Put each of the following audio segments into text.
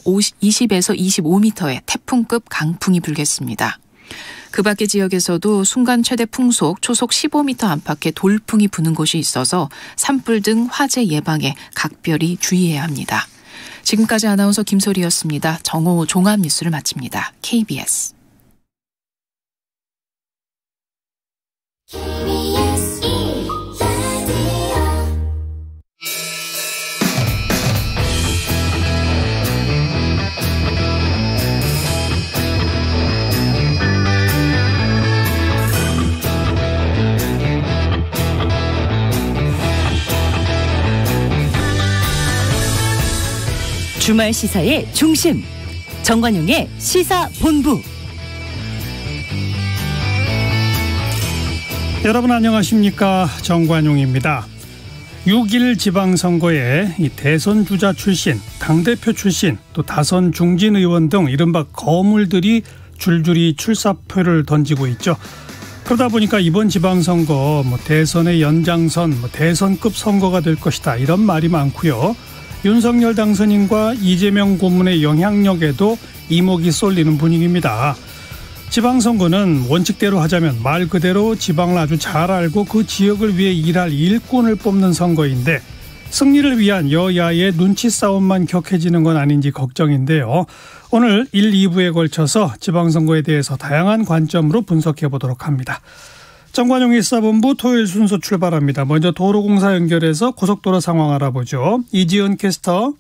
20에서 25m의 태풍급 강풍이 불겠습니다. 그 밖의 지역에서도 순간 최대 풍속 초속 15m 안팎의 돌풍이 부는 곳이 있어서 산불 등 화재 예방에 각별히 주의해야 합니다. 지금까지 아나운서 김소리였습니다. 정오 종합뉴스를 마칩니다. KBS. 주말 시사의 중심, 정관용의 시사본부. 여러분 안녕하십니까, 정관용입니다. 6.1 지방선거에 이 대선 주자 출신, 당대표 출신, 또 다선 중진 의원 등 이른바 거물들이 줄줄이 출사표를 던지고 있죠. 그러다 보니까 이번 지방선거 대선의 연장선, 대선급 선거가 될 것이다, 이런 말이 많고요. 윤석열 당선인과 이재명 고문의 영향력에도 이목이 쏠리는 분위기입니다. 지방선거는 원칙대로 하자면 말 그대로 지방을 아주 잘 알고 그 지역을 위해 일할 일꾼을 뽑는 선거인데, 승리를 위한 여야의 눈치 싸움만 격해지는 건 아닌지 걱정인데요. 오늘 1, 2부에 걸쳐서 지방선거에 대해서 다양한 관점으로 분석해 보도록 합니다. 정관용의 시사본부 토요일 순서 출발합니다. 먼저 도로공사 연결해서 고속도로 상황 알아보죠. 이지은 캐스터.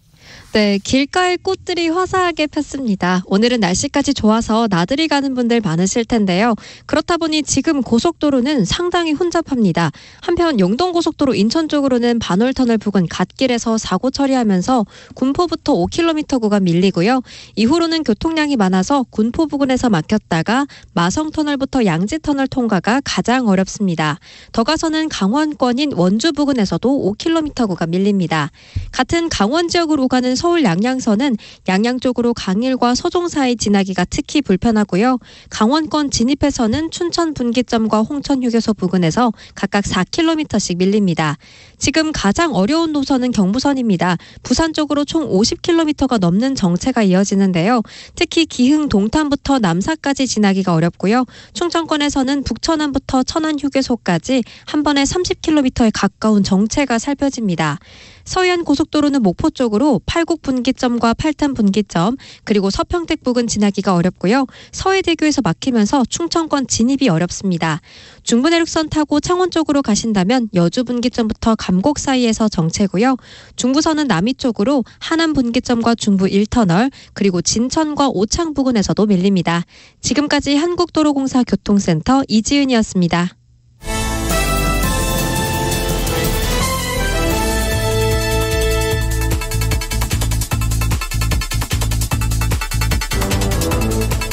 네, 길가의 꽃들이 화사하게 폈습니다. 오늘은 날씨까지 좋아서 나들이 가는 분들 많으실 텐데요. 그렇다 보니 지금 고속도로는 상당히 혼잡합니다. 한편 영동고속도로 인천 쪽으로는 반월터널 부근 갓길에서 사고 처리하면서 군포부터 5km 구간 밀리고요. 이후로는 교통량이 많아서 군포 부근에서 막혔다가 마성터널부터 양지터널 통과가 가장 어렵습니다. 더 가서는 강원권인 원주 부근에서도 5km 구간 밀립니다. 같은 강원 지역으로 가는 서울 양양선은 양양 쪽으로 강일과 서종 사이 지나기가 특히 불편하고요. 강원권 진입에서는 춘천 분기점과 홍천 휴게소 부근에서 각각 4km씩 밀립니다. 지금 가장 어려운 노선은 경부선입니다. 부산 쪽으로 총 50km가 넘는 정체가 이어지는데요. 특히 기흥 동탄부터 남사까지 지나기가 어렵고요. 충청권에서는 북천안부터 천안 휴게소까지 한 번에 30km에 가까운 정체가 살펴집니다. 서해안 고속도로는 목포 쪽으로 팔곡 분기점과 팔탄 분기점, 그리고 서평택 부근 지나기가 어렵고요. 서해대교에서 막히면서 충청권 진입이 어렵습니다. 중부내륙선 타고 창원 쪽으로 가신다면 여주 분기점부터 감곡 사이에서 정체고요. 중부선은 남이 쪽으로 하남 분기점과 중부 1터널, 그리고 진천과 오창 부근에서도 밀립니다. 지금까지 한국도로공사 교통센터 이지은이었습니다.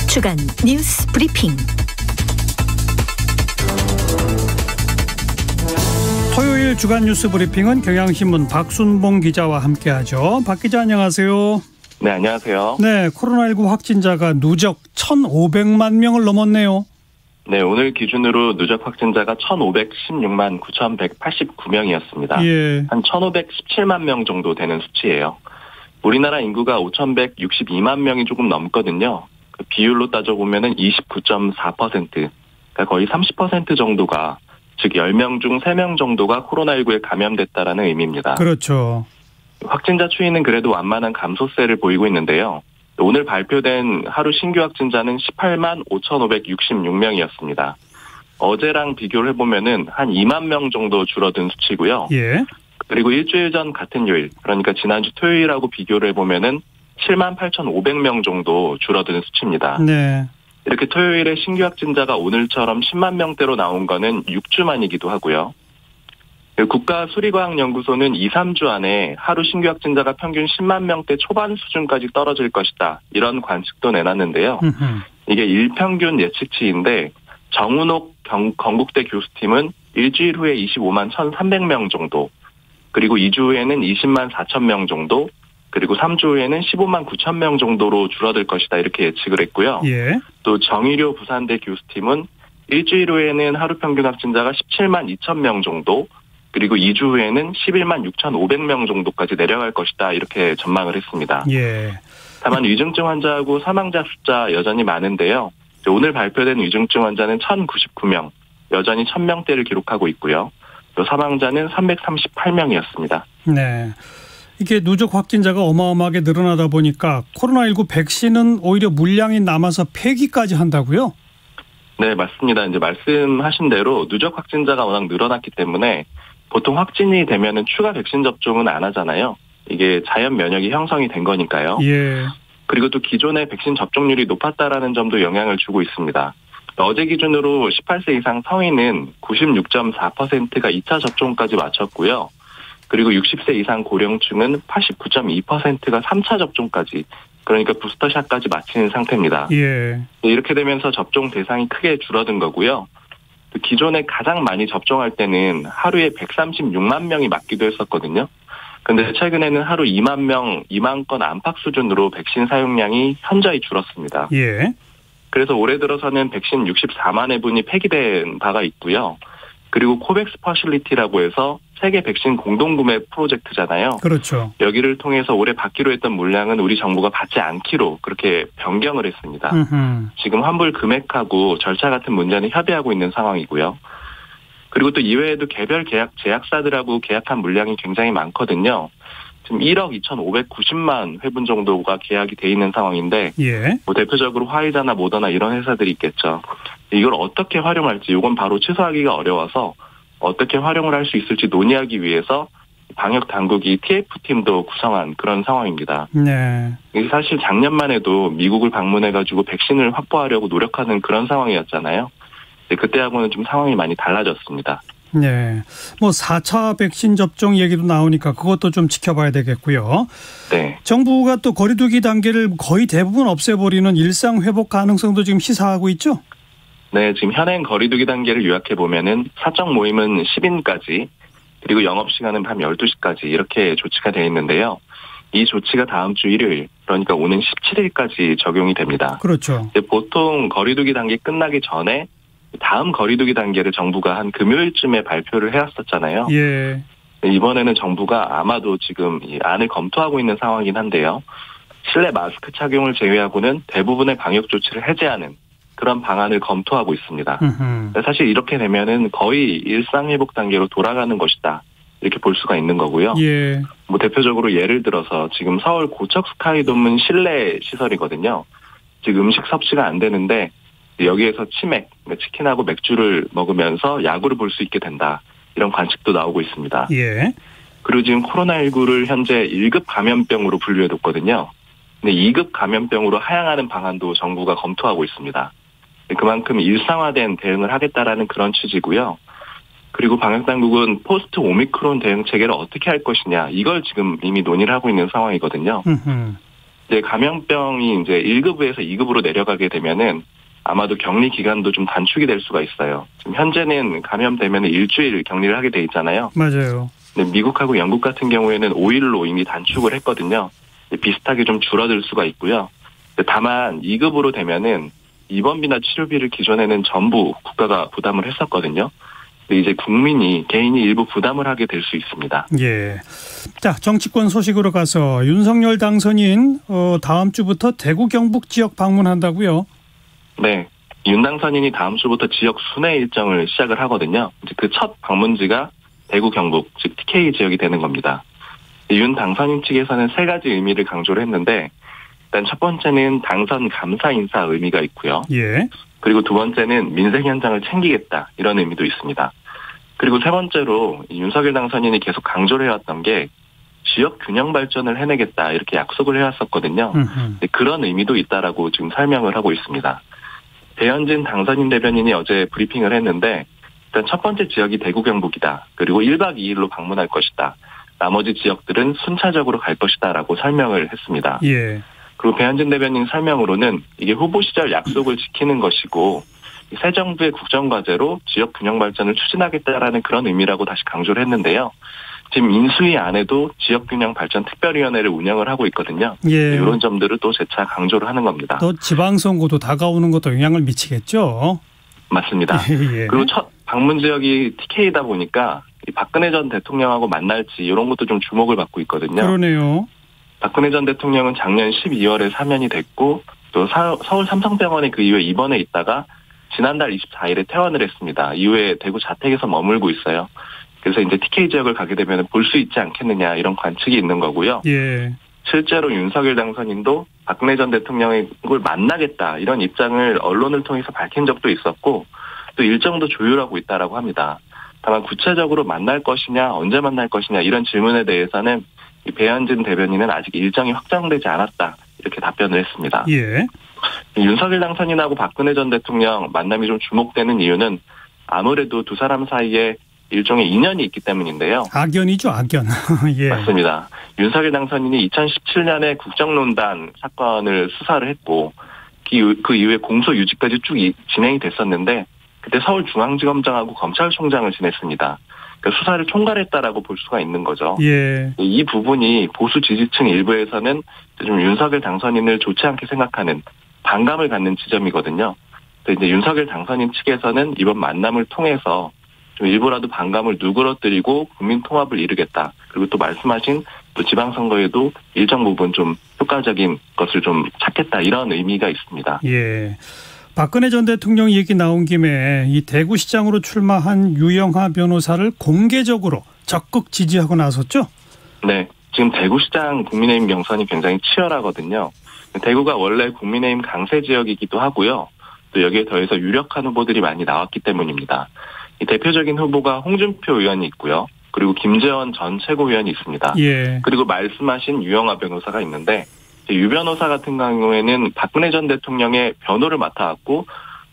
주간 뉴스 브리핑. 토요일 주간 뉴스 브리핑은 경향신문 박순봉 기자와 함께하죠. 박 기자 안녕하세요. 네, 안녕하세요. 네, 코로나19 확진자가 누적 1,500만 명을 넘었네요. 네, 오늘 기준으로 누적 확진자가 1,516만 9,189명이었습니다. 예. 한 1,517만 명 정도 되는 수치예요. 우리나라 인구가 5,162만 명이 조금 넘거든요. 그 비율로 따져보면은 29.4%, 그러니까 거의 30% 정도가, 즉 10명 중 3명 정도가 코로나19에 감염됐다라는 의미입니다. 그렇죠. 확진자 추이는 그래도 완만한 감소세를 보이고 있는데요. 오늘 발표된 하루 신규 확진자는 18만 5,566명이었습니다. 어제랑 비교를 해보면은 한 2만 명 정도 줄어든 수치고요. 예. 그리고 일주일 전 같은 요일, 그러니까 지난주 토요일하고 비교를 해보면은 7만 8,500명 정도 줄어든 수치입니다. 네. 이렇게 토요일에 신규 확진자가 오늘처럼 10만 명대로 나온 거는 6주 만이기도 하고요. 국가수리과학연구소는 2, 3주 안에 하루 신규 확진자가 평균 10만 명대 초반 수준까지 떨어질 것이다, 이런 관측도 내놨는데요. 이게 일평균 예측치인데, 정운옥 건국대 교수팀은 일주일 후에 25만 1,300명 정도, 그리고 2주 후에는 20만 4천 명 정도, 그리고 3주 후에는 15만 9천 명 정도로 줄어들 것이다, 이렇게 예측을 했고요. 예. 또 정의료 부산대 교수팀은 일주일 후에는 하루 평균 확진자가 17만 2천 명 정도, 그리고 2주 후에는 11만 6,500명 정도까지 내려갈 것이다, 이렇게 전망을 했습니다. 예. 다만 위중증 환자하고 사망자 숫자 여전히 많은데요. 오늘 발표된 위중증 환자는 1,099명, 여전히 1,000명대를 기록하고 있고요. 또 사망자는 338명이었습니다. 네. 이게 누적 확진자가 어마어마하게 늘어나다 보니까 코로나19 백신은 오히려 물량이 남아서 폐기까지 한다고요? 네, 맞습니다. 이제 말씀하신 대로 누적 확진자가 워낙 늘어났기 때문에 보통 확진이 되면은 추가 백신 접종은 안 하잖아요. 이게 자연 면역이 형성이 된 거니까요. 예. 그리고 또 기존의 백신 접종률이 높았다라는 점도 영향을 주고 있습니다. 어제 기준으로 18세 이상 성인은 96.4%가 2차 접종까지 마쳤고요. 그리고 60세 이상 고령층은 89.2%가 3차 접종까지, 그러니까 부스터샷까지 마친 상태입니다. 예. 이렇게 되면서 접종 대상이 크게 줄어든 거고요. 기존에 가장 많이 접종할 때는 하루에 136만 명이 맞기도 했었거든요. 근데 최근에는 하루 2만 명, 2만 건 안팎 수준으로 백신 사용량이 현저히 줄었습니다. 예. 그래서 올해 들어서는 백신 64만 회분이 폐기된 바가 있고요. 그리고 코백스 퍼실리티라고 해서 세계 백신 공동구매 프로젝트잖아요. 그렇죠. 여기를 통해서 올해 받기로 했던 물량은 우리 정부가 받지 않기로 그렇게 변경을 했습니다. 지금 환불 금액하고 절차 같은 문제는 협의하고 있는 상황이고요. 그리고 또 이외에도 개별 제약사들하고 계약한 물량이 굉장히 많거든요. 지금 1억 2,590만 회분 정도가 계약이 돼 있는 상황인데, 예. 뭐 대표적으로 화이자나 모더나 이런 회사들이 있겠죠. 이걸 어떻게 활용할지, 이건 바로 취소하기가 어려워서 어떻게 활용을 할 수 있을지 논의하기 위해서 방역 당국이 TF팀도 구성한 그런 상황입니다. 네. 사실 작년만 해도 미국을 방문해가지고 백신을 확보하려고 노력하는 그런 상황이었잖아요. 그때하고는 좀 상황이 많이 달라졌습니다. 네. 뭐 4차 백신 접종 얘기도 나오니까 그것도 좀 지켜봐야 되겠고요. 네. 정부가 또 거리두기 단계를 거의 대부분 없애버리는 일상 회복 가능성도 지금 시사하고 있죠? 네, 지금 현행 거리두기 단계를 요약해 보면은 사적 모임은 10인까지, 그리고 영업시간은 밤 12시까지 이렇게 조치가 되어 있는데요. 이 조치가 다음 주 일요일, 그러니까 오는 17일까지 적용이 됩니다. 그렇죠. 보통 거리두기 단계 끝나기 전에 다음 거리두기 단계를 정부가 한 금요일쯤에 발표를 해왔었잖아요. 예. 이번에는 정부가 아마도 지금 이 안을 검토하고 있는 상황이긴 한데요. 실내 마스크 착용을 제외하고는 대부분의 방역 조치를 해제하는 그런 방안을 검토하고 있습니다. 사실 이렇게 되면은 거의 일상회복 단계로 돌아가는 것이다, 이렇게 볼 수가 있는 거고요. 예. 뭐 대표적으로 예를 들어서 지금 서울 고척 스카이돔은 실내 시설이거든요. 지금 음식 섭취가 안 되는데 여기에서 치맥, 치킨하고 맥주를 먹으면서 야구를 볼 수 있게 된다, 이런 관측도 나오고 있습니다. 예. 그리고 지금 코로나19를 현재 1급 감염병으로 분류해뒀거든요. 근데 2급 감염병으로 하향하는 방안도 정부가 검토하고 있습니다. 그만큼 일상화된 대응을 하겠다라는 그런 취지고요. 그리고 방역당국은 포스트 오미크론 대응 체계를 어떻게 할 것이냐, 이걸 지금 이미 논의를 하고 있는 상황이거든요. 이제 감염병이 이제 1급에서 2급으로 내려가게 되면은 아마도 격리 기간도 좀 단축이 될 수가 있어요. 지금 현재는 감염되면 일주일 격리를 하게 돼 있잖아요. 맞아요. 근데 미국하고 영국 같은 경우에는 5일로 이미 단축을 했거든요. 비슷하게 좀 줄어들 수가 있고요. 다만 2급으로 되면은 입원비나 치료비를 기존에는 전부 국가가 부담을 했었거든요. 근데 이제 국민이, 개인이 일부 부담을 하게 될 수 있습니다. 예. 자, 정치권 소식으로 가서 윤석열 당선인 다음 주부터 대구 경북 지역 방문한다고요? 네. 윤 당선인이 다음 주부터 지역 순회 일정을 시작을 하거든요. 이제 그 첫 방문지가 대구 경북, 즉 TK 지역이 되는 겁니다. 윤 당선인 측에서는 3가지 의미를 강조를 했는데, 일단 첫 번째는 당선 감사 인사 의미가 있고요. 예. 그리고 두 번째는 민생 현장을 챙기겠다, 이런 의미도 있습니다. 그리고 세 번째로 윤석열 당선인이 계속 강조를 해왔던 게 지역 균형 발전을 해내겠다, 이렇게 약속을 해왔었거든요. 그런 의미도 있다라고 지금 설명을 하고 있습니다. 배현진 당선인 대변인이 어제 브리핑을 했는데, 일단 첫 번째 지역이 대구 경북이다. 그리고 1박 2일로 방문할 것이다. 나머지 지역들은 순차적으로 갈 것이다라고 설명을 했습니다. 예. 그리고 배현진 대변인 설명으로는 이게 후보 시절 약속을 지키는 것이고, 새 정부의 국정과제로 지역 균형 발전을 추진하겠다라는 그런 의미라고 다시 강조를 했는데요. 지금 인수위 안에도 지역균형 발전 특별위원회를 운영을 하고 있거든요. 예. 이런 점들을 또 재차 강조를 하는 겁니다. 또 지방선거도 다가오는 것도 영향을 미치겠죠. 맞습니다. 예. 그리고 첫 방문 지역이 TK이다 보니까 이 박근혜 전 대통령하고 만날지 이런 것도 좀 주목을 받고 있거든요. 그러네요. 박근혜 전 대통령은 작년 12월에 사면이 됐고 또 서울 삼성병원에 그 이후에 입원해 있다가 지난달 24일에 퇴원을 했습니다. 이후에 대구 자택에서 머물고 있어요. 그래서 이제 TK 지역을 가게 되면 볼 수 있지 않겠느냐 이런 관측이 있는 거고요. 예. 실제로 윤석열 당선인도 박근혜 전 대통령을 만나겠다 이런 입장을 언론을 통해서 밝힌 적도 있었고 또 일정도 조율하고 있다라고 합니다. 다만 구체적으로 만날 것이냐 언제 만날 것이냐 이런 질문에 대해서는 이 배현진 대변인은 아직 일정이 확정되지 않았다 이렇게 답변을 했습니다. 예. 윤석열 당선인하고 박근혜 전 대통령 만남이 좀 주목되는 이유는 아무래도 두 사람 사이에 일종의 인연이 있기 때문인데요. 악연이죠, 악연. 예. 맞습니다. 윤석열 당선인이 2017년에 국정농단 사건을 수사를 했고 그 이후에 공소유지까지 쭉 진행이 됐었는데 그때 서울중앙지검장하고 검찰총장을 지냈습니다. 그러니까 수사를 총괄했다라고 볼 수가 있는 거죠. 예. 이 부분이 보수 지지층 일부에서는 좀 윤석열 당선인을 좋지 않게 생각하는 반감을 갖는 지점이거든요. 그래서 이제 윤석열 당선인 측에서는 이번 만남을 통해서 좀 일부라도 반감을 누그러뜨리고 국민 통합을 이루겠다. 그리고 또 말씀하신 또 지방선거에도 일정 부분 좀 효과적인 것을 좀 찾겠다. 이런 의미가 있습니다. 예. 박근혜 전 대통령 얘기 나온 김에 이 대구시장으로 출마한 유영하 변호사를 공개적으로 적극 지지하고 나섰죠? 네. 지금 대구시장 국민의힘 경선이 굉장히 치열하거든요. 대구가 원래 국민의힘 강세 지역이기도 하고요. 또 여기에 더해서 유력한 후보들이 많이 나왔기 때문입니다. 이 대표적인 후보가 홍준표 의원이 있고요. 그리고 김재원 전 최고위원이 있습니다. 예. 그리고 말씀하신 유영하 변호사가 있는데 유 변호사 같은 경우에는 박근혜 전 대통령의 변호를 맡아왔고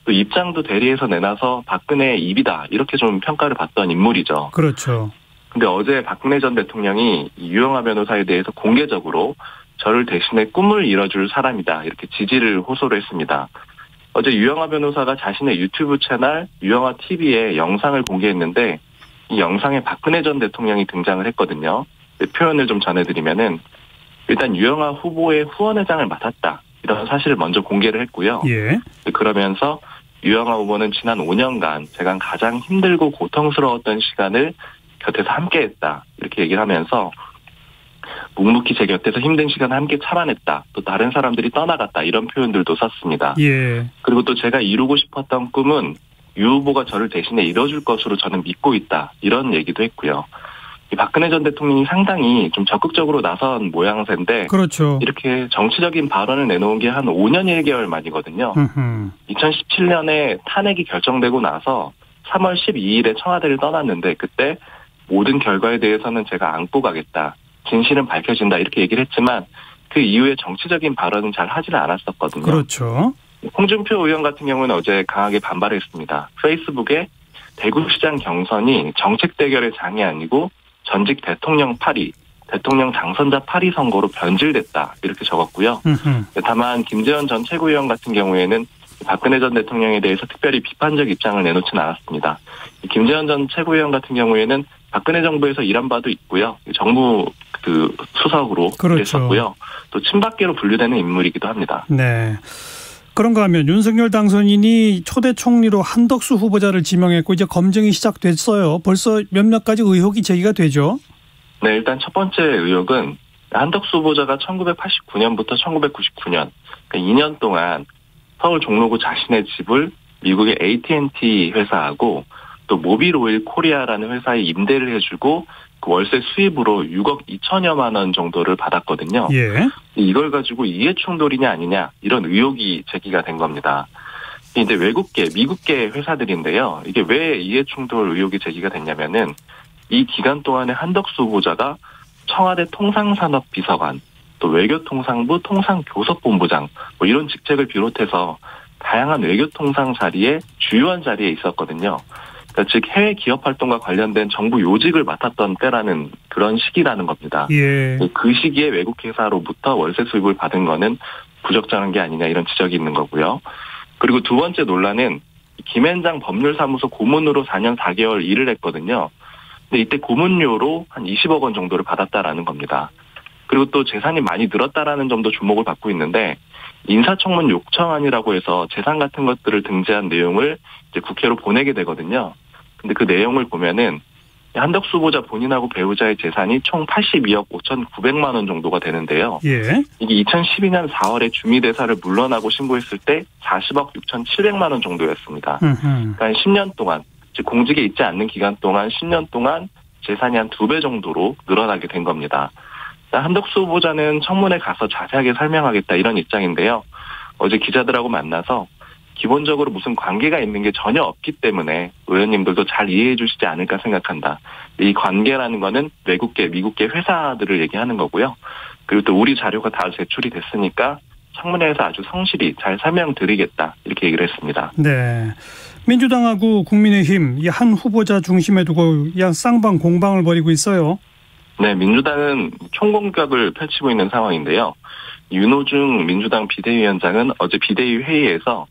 또 입장도 대리해서 내놔서 박근혜의 입이다 이렇게 좀 평가를 받던 인물이죠. 그렇죠. 근데 어제 박근혜 전 대통령이 유영하 변호사에 대해서 공개적으로 저를 대신해 꿈을 이뤄줄 사람이다 이렇게 지지를 호소를 했습니다. 어제 유영하 변호사가 자신의 유튜브 채널 유영하 TV에 영상을 공개했는데 이 영상에 박근혜 전 대통령이 등장을 했거든요. 표현을 좀 전해드리면은 일단 유영하 후보의 후원회장을 맡았다 이런 사실을 먼저 공개를 했고요. 예. 그러면서 유영하 후보는 지난 5년간 제가 가장 힘들고 고통스러웠던 시간을 곁에서 함께했다 이렇게 얘기를 하면서 묵묵히 제 곁에서 힘든 시간을 함께 참아냈다. 또 다른 사람들이 떠나갔다. 이런 표현들도 썼습니다. 예. 그리고 또 제가 이루고 싶었던 꿈은 유 후보가 저를 대신해 이뤄줄 것으로 저는 믿고 있다. 이런 얘기도 했고요. 이 박근혜 전 대통령이 상당히 좀 적극적으로 나선 모양새인데 그렇죠. 이렇게 정치적인 발언을 내놓은 게 한 5년 1개월 만이거든요. 2017년에 탄핵이 결정되고 나서 3월 12일에 청와대를 떠났는데 그때 모든 결과에 대해서는 제가 안고 가겠다. 진실은 밝혀진다 이렇게 얘기를 했지만 그 이후에 정치적인 발언은 잘 하지는 않았었거든요. 그렇죠. 홍준표 의원 같은 경우는 어제 강하게 반발했습니다. 페이스북에 대구시장 경선이 정책 대결의 장이 아니고 전직 대통령 파리, 대통령 당선자 파리 선거로 변질됐다 이렇게 적었고요. 다만 김재원 전 최고위원 같은 경우에는 박근혜 전 대통령에 대해서 특별히 비판적 입장을 내놓지는 않았습니다. 김재원 전 최고위원 같은 경우에는 박근혜 정부에서 일한 바도 있고요. 정부 수석으로 그렇죠. 일했었고요. 또 친박계로 분류되는 인물이기도 합니다. 네. 그런가 하면 윤석열 당선인이 초대 총리로 한덕수 후보자를 지명했고 이제 검증이 시작됐어요. 벌써 몇몇 가지 의혹이 제기가 되죠. 네, 일단 첫 번째 의혹은 한덕수 후보자가 1989년부터 1999년, 그러니까 2년 동안 서울 종로구 자신의 집을 미국의 AT&T 회사하고 또 모빌오일 코리아라는 회사에 임대를 해주고 그 월세 수입으로 6억 2천여만 원 정도를 받았거든요. 예. 이걸 가지고 이해충돌이냐 아니냐 이런 의혹이 제기가 된 겁니다. 이제 외국계, 미국계 회사들인데요. 이게 왜 이해충돌 의혹이 제기가 됐냐면은 이 기간 동안에 한덕수 후보자가 청와대 통상산업비서관, 또 외교통상부 통상교섭본부장 뭐 이런 직책을 비롯해서 다양한 외교통상 자리에 주요한 자리에 있었거든요. 그러니까 즉 해외 기업 활동과 관련된 정부 요직을 맡았던 때라는 그런 시기라는 겁니다. 예. 그 시기에 외국 회사로부터 월세 수입을 받은 거는 부적절한 게 아니냐 이런 지적이 있는 거고요. 그리고 두 번째 논란은 김앤장 법률사무소 고문으로 4년 4개월 일을 했거든요. 근데 이때 고문료로 한 20억 원 정도를 받았다라는 겁니다. 그리고 또 재산이 많이 늘었다라는 점도 주목을 받고 있는데 인사청문 요청안이라고 해서 재산 같은 것들을 등재한 내용을 이제 국회로 보내게 되거든요. 근데 그 내용을 보면은 한덕수 후보자 본인하고 배우자의 재산이 총 82억 5,900만 원 정도가 되는데요. 예. 이게 2012년 4월에 주미대사를 물러나고 신고했을 때 40억 6,700만 원 정도였습니다. 그러니까 10년 동안, 즉 공직에 있지 않는 기간 동안 10년 동안 재산이 한 2배 정도로 늘어나게 된 겁니다. 한덕수 후보자는 청문회 가서 자세하게 설명하겠다 이런 입장인데요. 어제 기자들하고 만나서 기본적으로 무슨 관계가 있는 게 전혀 없기 때문에 의원님들도 잘 이해해 주시지 않을까 생각한다. 이 관계라는 거는 외국계, 미국계 회사들을 얘기하는 거고요. 그리고 또 우리 자료가 다 제출이 됐으니까 청문회에서 아주 성실히 잘 설명드리겠다. 이렇게 얘기를 했습니다. 네. 민주당하고 국민의힘 이 한 후보자 중심에 두고 쌍방 공방을 벌이고 있어요. 네, 민주당은 총공격을 펼치고 있는 상황인데요. 윤호중 민주당 비대위원장은 어제 비대위 회의에서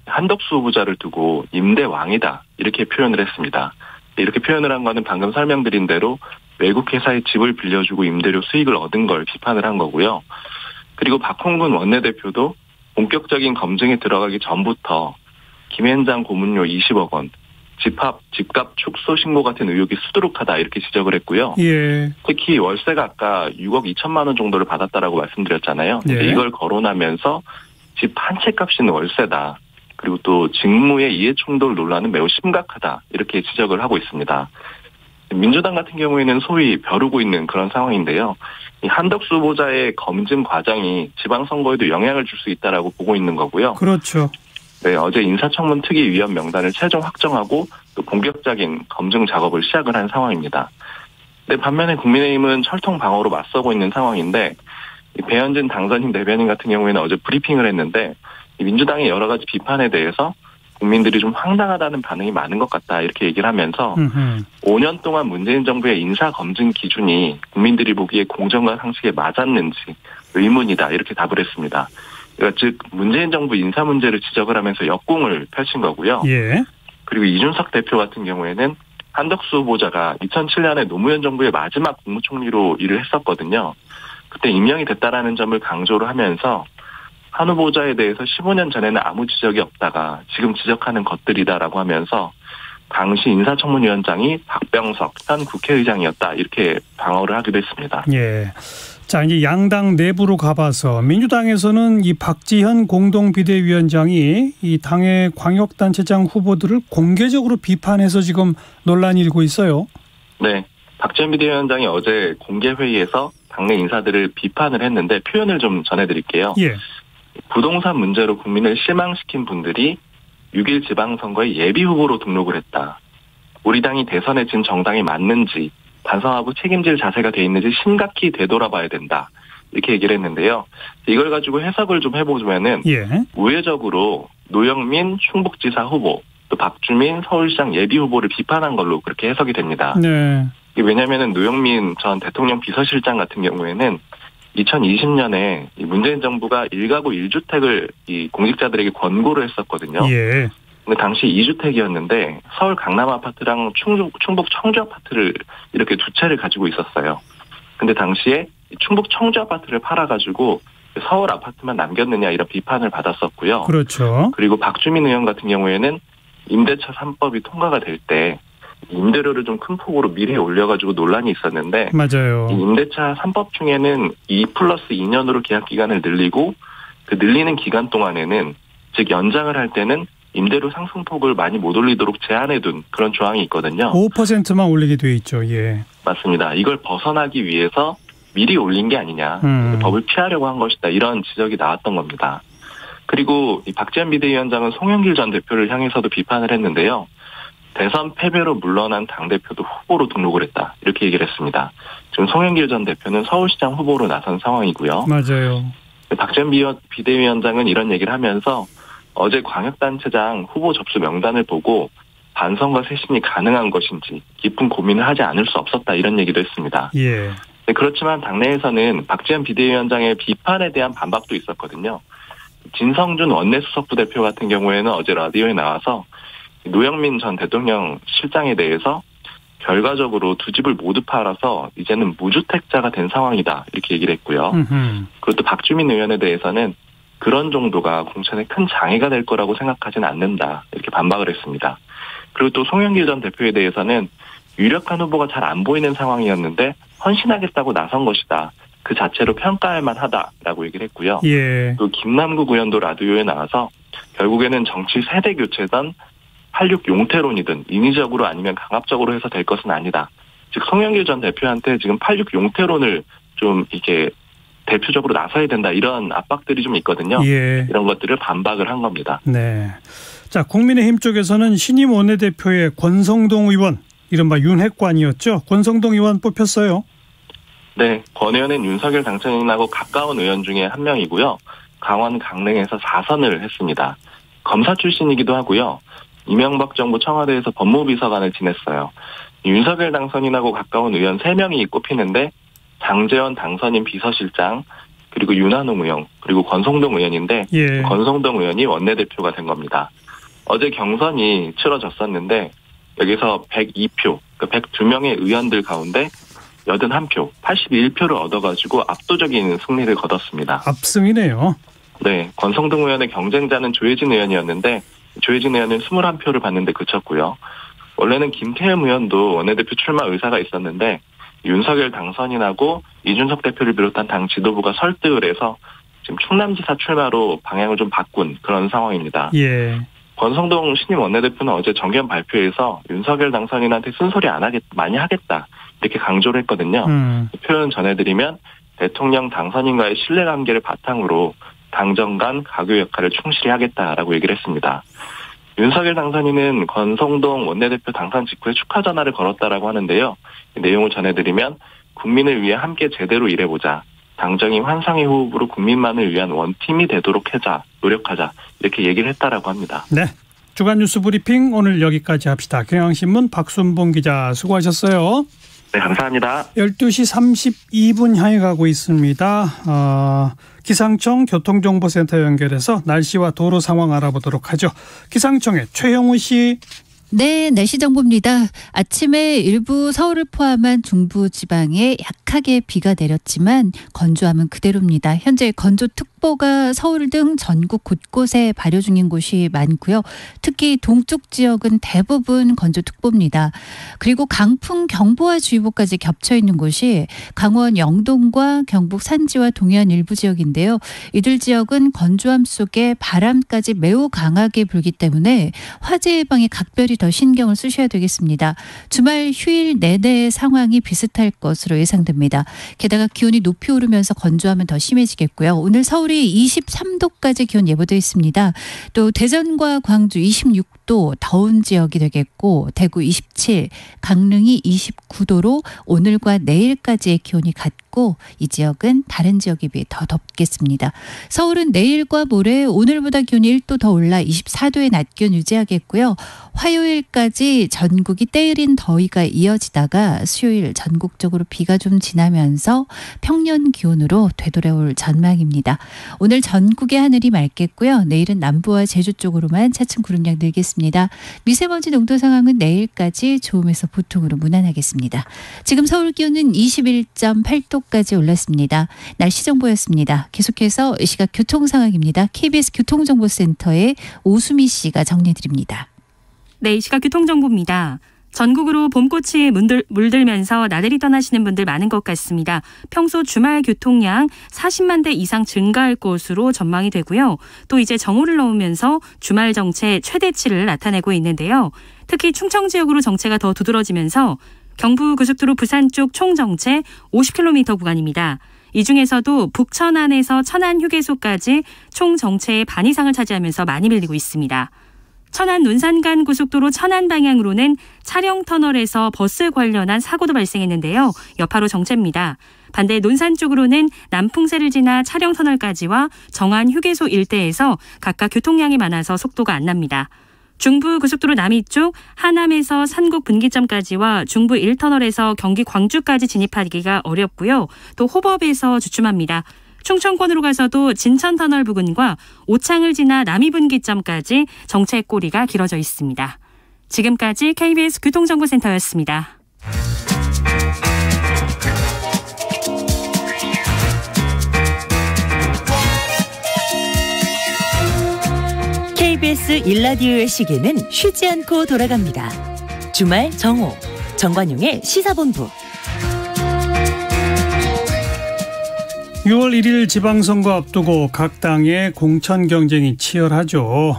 한덕수 후보자를 두고 임대왕이다 이렇게 표현을 했습니다. 이렇게 표현을 한 거는 방금 설명드린 대로 외국 회사에 집을 빌려주고 임대료 수익을 얻은 걸 비판을 한 거고요. 그리고 박홍근 원내대표도 본격적인 검증에 들어가기 전부터 김앤장 고문료 20억 원, 집값 축소 신고 같은 의혹이 수두룩하다 이렇게 지적을 했고요. 예. 특히 월세가 아까 6억 2천만 원 정도를 받았다라고 말씀드렸잖아요. 예. 이걸 거론하면서 집 한 채 값은 월세다. 그리고 또 직무의 이해충돌 논란은 매우 심각하다. 이렇게 지적을 하고 있습니다. 민주당 같은 경우에는 소위 벼르고 있는 그런 상황인데요. 이 한덕수 후보자의 검증 과정이 지방선거에도 영향을 줄 수 있다라고 보고 있는 거고요. 그렇죠. 네, 어제 인사청문 특위위원 명단을 최종 확정하고 또 본격적인 검증 작업을 시작을 한 상황입니다. 네, 반면에 국민의힘은 철통 방어로 맞서고 있는 상황인데 배현진 당선인 대변인 같은 경우에는 어제 브리핑을 했는데 민주당의 여러 가지 비판에 대해서 국민들이 좀 황당하다는 반응이 많은 것 같다 이렇게 얘기를 하면서 5년 동안 문재인 정부의 인사검증 기준이 국민들이 보기에 공정과 상식에 맞았는지 의문이다 이렇게 답을 했습니다. 그러니까 즉 문재인 정부 인사 문제를 지적을 하면서 역공을 펼친 거고요. 예. 그리고 이준석 대표 같은 경우에는 한덕수 후보자가 2007년에 노무현 정부의 마지막 국무총리로 일을 했었거든요. 그때 임명이 됐다라는 점을 강조를 하면서 한 후보자에 대해서 15년 전에는 아무 지적이 없다가 지금 지적하는 것들이다라고 하면서 당시 인사청문위원장이 박병석 현 국회의장이었다 이렇게 방어를 하기도 했습니다. 예. 자, 이제 양당 내부로 가봐서 민주당에서는 이 박지현 공동비대위원장이 이 당의 광역단체장 후보들을 공개적으로 비판해서 지금 논란이 일고 있어요. 네. 박지현 비대위원장이 어제 공개회의에서 당내 인사들을 비판을 했는데 표현을 좀 전해드릴게요. 예. 부동산 문제로 국민을 실망시킨 분들이 6일 지방선거에 예비후보로 등록을 했다. 우리 당이 대선에 진 정당이 맞는지 반성하고 책임질 자세가 돼 있는지 심각히 되돌아봐야 된다. 이렇게 얘기를 했는데요. 이걸 가지고 해석을 좀 해보자면은 예. 우회적으로 노영민 충북지사 후보 또 박주민 서울시장 예비후보를 비판한 걸로 그렇게 해석이 됩니다. 네. 왜냐하면 노영민 전 대통령 비서실장 같은 경우에는 2020년에 문재인 정부가 1가구 1주택을 이 공직자들에게 권고를 했었거든요. 예. 근데 당시 2주택이었는데 서울 강남 아파트랑 충북 청주 아파트를 이렇게 두 채를 가지고 있었어요. 근데 당시에 충북 청주 아파트를 팔아가지고 서울 아파트만 남겼느냐 이런 비판을 받았었고요. 그렇죠. 그리고 박주민 의원 같은 경우에는 임대차 3법이 통과가 될 때 임대료를 좀 큰 폭으로 미리 올려가지고 논란이 있었는데 맞아요. 이 임대차 3법 중에는 2+2년으로 계약 기간을 늘리고 그 늘리는 기간 동안에는 즉 연장을 할 때는 임대료 상승폭을 많이 못 올리도록 제한해둔 그런 조항이 있거든요. 5%만 올리게 돼 있죠. 예. 맞습니다. 이걸 벗어나기 위해서 미리 올린 게 아니냐. 법을 피하려고 한 것이다. 이런 지적이 나왔던 겁니다. 그리고 이 박지원 비대위원장은 송영길 전 대표를 향해서도 비판을 했는데요. 대선 패배로 물러난 당대표도 후보로 등록을 했다. 이렇게 얘기를 했습니다. 지금 송영길 전 대표는 서울시장 후보로 나선 상황이고요. 맞아요. 박지원 비대위원장은 이런 얘기를 하면서 어제 광역단체장 후보 접수 명단을 보고 반성과 쇄신이 가능한 것인지 깊은 고민을 하지 않을 수 없었다. 이런 얘기도 했습니다. 예. 그렇지만 당내에서는 박지원 비대위원장의 비판에 대한 반박도 있었거든요. 진성준 원내수석부 대표 같은 경우에는 어제 라디오에 나와서 노영민 전 대통령 실장에 대해서 결과적으로 두 집을 모두 팔아서 이제는 무주택자가 된 상황이다. 이렇게 얘기를 했고요. 그리고 또 박주민 의원에 대해서는 그런 정도가 공천에 큰 장애가 될 거라고 생각하지는 않는다. 이렇게 반박을 했습니다. 그리고 또 송영길 전 대표에 대해서는 유력한 후보가 잘 안 보이는 상황이었는데 헌신하겠다고 나선 것이다. 그 자체로 평가할 만하다라고 얘기를 했고요. 예. 또 김남국 의원도 라디오에 나와서 결국에는 정치 세대 교체든 86 용태론이든 인위적으로 아니면 강압적으로 해서 될 것은 아니다. 즉 송영길 전 대표한테 지금 86 용태론을 좀 이렇게 대표적으로 나서야 된다 이런 압박들이 좀 있거든요. 예. 이런 것들을 반박을 한 겁니다. 네. 자, 국민의힘 쪽에서는 신임 원내대표의 권성동 의원, 이른바 윤핵관이었죠. 권성동 의원 뽑혔어요. 네. 권 의원은 윤석열 당선인하고 가까운 의원 중에 한 명이고요. 강원 강릉에서 4선을 했습니다. 검사 출신이기도 하고요. 이명박 정부 청와대에서 법무비서관을 지냈어요. 윤석열 당선인하고 가까운 의원 3명이 꼽히는데 장제원 당선인 비서실장, 그리고 윤한홍 의원, 그리고 권성동 의원인데 예. 권성동 의원이 원내대표가 된 겁니다. 어제 경선이 치러졌었는데 여기서 102표, 그러니까 102명의 의원들 가운데 81표, 81표를 얻어가지고 압도적인 승리를 거뒀습니다. 압승이네요. 네, 권성동 의원의 경쟁자는 조혜진 의원이었는데 조혜진 의원은 21표를 받는데 그쳤고요. 원래는 김태흠 의원도 원내대표 출마 의사가 있었는데 윤석열 당선인하고 이준석 대표를 비롯한 당 지도부가 설득을 해서 지금 충남지사 출마로 방향을 좀 바꾼 그런 상황입니다. 예. 권성동 신임 원내대표는 어제 정견 발표에서 윤석열 당선인한테 쓴소리 많이 하겠다 이렇게 강조를 했거든요. 표현 전해드리면 대통령 당선인과의 신뢰관계를 바탕으로 당정 간 가교 역할을 충실히 하겠다라고 얘기를 했습니다. 윤석열 당선인은 권성동 원내대표 당선 직후에 축하 전화를 걸었다라고 하는데요. 내용을 전해드리면 국민을 위해 함께 제대로 일해보자. 당정이 환상의 호흡으로 국민만을 위한 원팀이 되도록 하자. 노력하자. 이렇게 얘기를 했다라고 합니다. 네. 주간 뉴스 브리핑 오늘 여기까지 합시다. 경향신문 박순봉 기자 수고하셨어요. 네, 감사합니다. 12시 32분 향해 가고 있습니다. 기상청 교통정보센터 연결해서 날씨와 도로 상황 알아보도록 하죠. 기상청의 최형우 씨. 네, 날씨 정보입니다. 아침에 일부 서울을 포함한 중부 지방에 약하게 비가 내렸지만 건조함은 그대로입니다. 현재 건조특보가 서울 등 전국 곳곳에 발효 중인 곳이 많고요. 특히 동쪽 지역은 대부분 건조특보입니다. 그리고 강풍경보와 주의보까지 겹쳐 있는 곳이 강원 영동과 경북 산지와 동해안 일부 지역인데요. 이들 지역은 건조함 속에 바람까지 매우 강하게 불기 때문에 화재 예방에 각별히 더 신경을 쓰셔야 되겠습니다. 주말 휴일 내내 상황이 비슷할 것으로 예상됩니다. 게다가 기온이 높이 오르면서 건조하면 더 심해지겠고요. 오늘 서울이 23도까지 기온 예보되어 있습니다. 또 대전과 광주 26도 더운 지역이 되겠고 대구 27, 강릉이 29도로 오늘과 내일까지의 기온이 같고 이 지역은 다른 지역에 비해 더 덥겠습니다. 서울은 내일과 모레 오늘보다 기온이 1도 더 올라 24도의 낮 기온 유지하겠고요. 화요일까지 전국이 때이른 더위가 이어지다가 수요일 전국적으로 비가 좀 지나면서 평년 기온으로 되돌아올 전망입니다. 오늘 전국의 하늘이 맑겠고요. 내일은 남부와 제주 쪽으로만 차츰 구름량 늘겠습니다. 미세먼지 농도 상황은 내일까지 좋음에서 보통으로 무난하겠습니다. 지금 서울 기온은 21.8도까지 올랐습니다. 날씨 정보였습니다. 계속해서 이 시각 교통 상황입니다. KBS 교통정보센터의 오수미 씨가 정리해드립니다. 네, 이 시각 교통정보입니다. 전국으로 봄꽃이 물들면서 나들이 떠나시는 분들 많은 것 같습니다. 평소 주말 교통량 40만 대 이상 증가할 것으로 전망이 되고요. 또 이제 정오를 넘으면서 주말 정체 최대치를 나타내고 있는데요. 특히 충청 지역으로 정체가 더 두드러지면서 경부고속도로 부산 쪽 총 정체 50km 구간입니다. 이 중에서도 북천안에서 천안휴게소까지 총 정체의 반 이상을 차지하면서 많이 밀리고 있습니다. 천안 논산간 고속도로 천안 방향으로는 차량터널에서 버스 관련한 사고도 발생했는데요. 여파로 정체입니다. 반대 논산 쪽으로는 남풍새를 지나 차량터널까지와 정안 휴게소 일대에서 각각 교통량이 많아서 속도가 안 납니다. 중부 고속도로 남이 쪽 하남에서 산곡 분기점까지와 중부 1터널에서 경기 광주까지 진입하기가 어렵고요. 또 호법에서 주춤합니다. 충청권으로 가서도 진천터널 부근과 오창을 지나 남이분기점까지 정체 꼬리가 길어져 있습니다. 지금까지 KBS 교통정보센터였습니다. KBS 일라디오의 시계는 쉬지 않고 돌아갑니다. 주말 정오, 정관용의 시사본부. 6월 1일 지방선거 앞두고 각 당의 공천 경쟁이 치열하죠.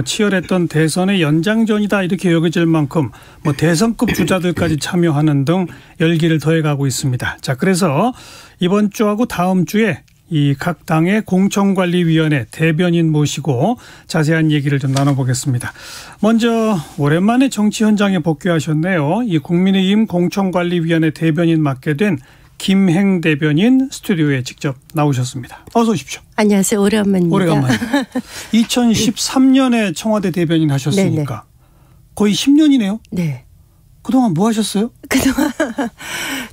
치열했던 대선의 연장전이다 이렇게 여겨질 만큼 대선급 주자들까지 참여하는 등 열기를 더해가고 있습니다. 자, 그래서 이번 주하고 다음 주에 이 각 당의 공천관리위원회 대변인 모시고 자세한 얘기를 좀 나눠보겠습니다. 먼저 오랜만에 정치 현장에 복귀하셨네요. 이 국민의힘 공천관리위원회 대변인 맡게 된 김행 대변인 스튜디오에 직접 나오셨습니다. 어서 오십시오. 안녕하세요. 오랜만입니다. 오래간만에. 2013년에 청와대 대변인 하셨으니까 네네. 거의 10년이네요. 네. 그동안 뭐 하셨어요? 그동안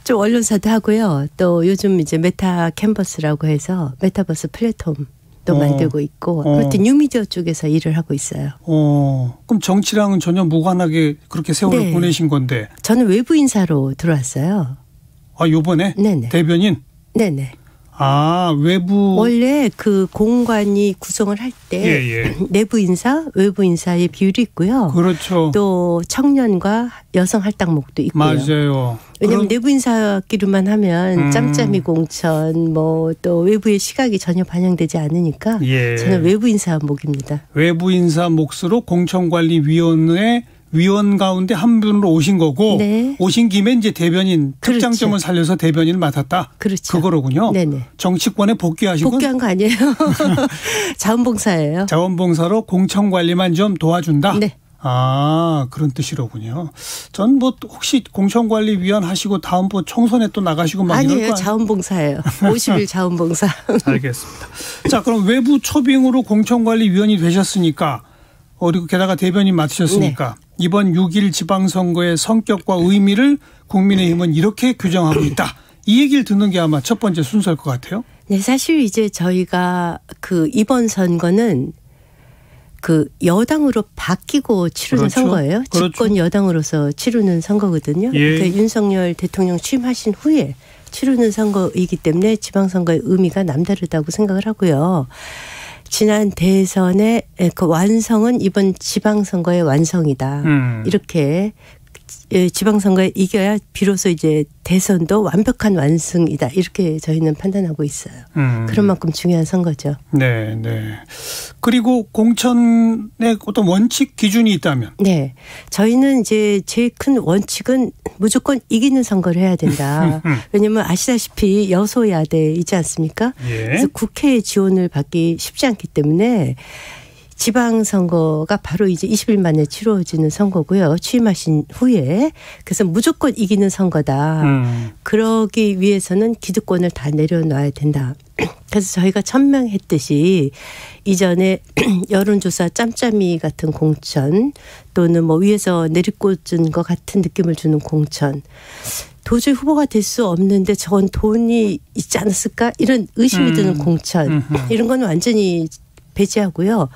좀 언론사도 하고요. 또 요즘 이제 메타 캔버스라고 해서 메타버스 플랫폼도 만들고 있고 아무튼 뉴미디어 쪽에서 일을 하고 있어요. 그럼 정치랑은 전혀 무관하게 그렇게 세월을 네. 보내신 건데. 저는 외부 인사로 들어왔어요. 아, 요번에? 네네. 대변인? 네네. 아, 외부. 원래 그 공관이 구성을 할 때 내부 인사, 외부 인사의 비율이 있고요. 그렇죠. 또 청년과 여성 할당목도 있고요. 맞아요. 왜냐하면 내부 인사끼리만 하면 짬짬이 공천 또 외부의 시각이 전혀 반영되지 않으니까 저는 외부 인사 목입니다. 외부 인사 몫으로 공천관리위원회 위원 가운데 한 분으로 오신 거고 네. 오신 김에 이제 대변인 그렇죠. 특장점을 살려서 대변인을 맡았다. 그렇죠. 그거로군요. 네네. 정치권에 복귀하신 복귀한 거 아니에요. 자원봉사예요. 자원봉사로 공천관리만 좀 도와준다. 네. 아, 그런 뜻이로군요. 전 혹시 공천관리위원 하시고 다음 총선에 또 나가시고 막 이럴 거 아니에요. 자원봉사예요. 50일 자원봉사. 알겠습니다. 자, 그럼 외부 초빙으로 공천관리위원이 되셨으니까 그리고 게다가 대변인 맡으셨으니까 네. 이번 6일 지방선거의 성격과 의미를 국민의힘은 이렇게 규정하고 있다. 이 얘기를 듣는 게 아마 첫 번째 순서일 것 같아요. 네, 사실 이제 저희가 이번 선거는 여당으로 바뀌고 치르는 그렇죠. 선거예요. 그렇죠. 집권 여당으로서 치르는 선거거든요. 그러니까 윤석열 대통령 취임하신 후에 치르는 선거이기 때문에 지방선거의 의미가 남다르다고 생각을 하고요. 지난 대선의 그 완성은 이번 지방선거의 완성이다. 이렇게 지방선거에 이겨야 비로소 이제 대선도 완벽한 완승이다. 이렇게 저희는 판단하고 있어요. 그런 만큼 중요한 선거죠. 네, 네. 그리고 공천의 어떤 원칙 기준이 있다면? 네. 저희는 이제 제일 큰 원칙은 무조건 이기는 선거를 해야 된다. 왜냐하면 아시다시피 여소야대이지 않습니까? 예. 그래서 국회의 지원을 받기 쉽지 않기 때문에 지방선거가 바로 이제 20일 만에 치러지는 선거고요. 취임하신 후에. 그래서 무조건 이기는 선거다. 그러기 위해서는 기득권을 다 내려놔야 된다. 그래서 저희가 천명했듯이 이전에 여론조사 짬짬이 같은 공천 또는 위에서 내리꽂은 것 같은 느낌을 주는 공천. 도저히 후보가 될 수 없는데 저건 돈이 있지 않았을까? 이런 의심이 드는 공천. 이런 건 완전히 배제하고요.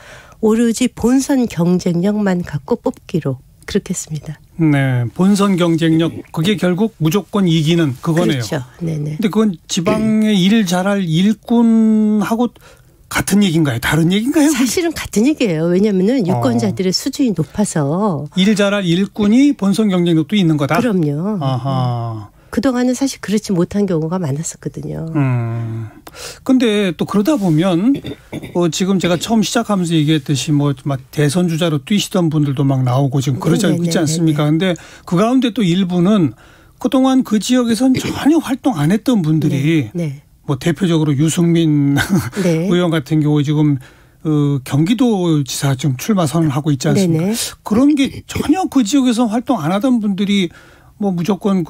오로지 본선 경쟁력만 갖고 뽑기로 그렇게 했습니다. 네, 본선 경쟁력 그게 결국 무조건 이기는 그거네요. 그렇죠. 네네. 근데 그건 지방에 일 잘할 일꾼하고 같은 얘기인가요? 다른 얘기인가요? 사실은 같은 얘기예요. 왜냐하면 유권자들의 수준이 높아서 일 잘할 일꾼이 본선 경쟁력도 있는 거다. 그럼요. 아하. 그동안은 사실 그렇지 못한 경우가 많았었거든요. 근데 또 그러다 보면 지금 제가 처음 시작하면서 얘기했듯이 막 대선 주자로 뛰시던 분들도 막 나오고 지금 그러지 있지 않습니까? 근데 그 가운데 또 일부는 그동안 그 지역에선 전혀 활동 안 했던 분들이 대표적으로 유승민 의원 같은 경우 지금 경기도지사 좀 출마 선언하고 있지 않습니까? 그런 게 전혀 그 지역에서 활동 안 하던 분들이 무조건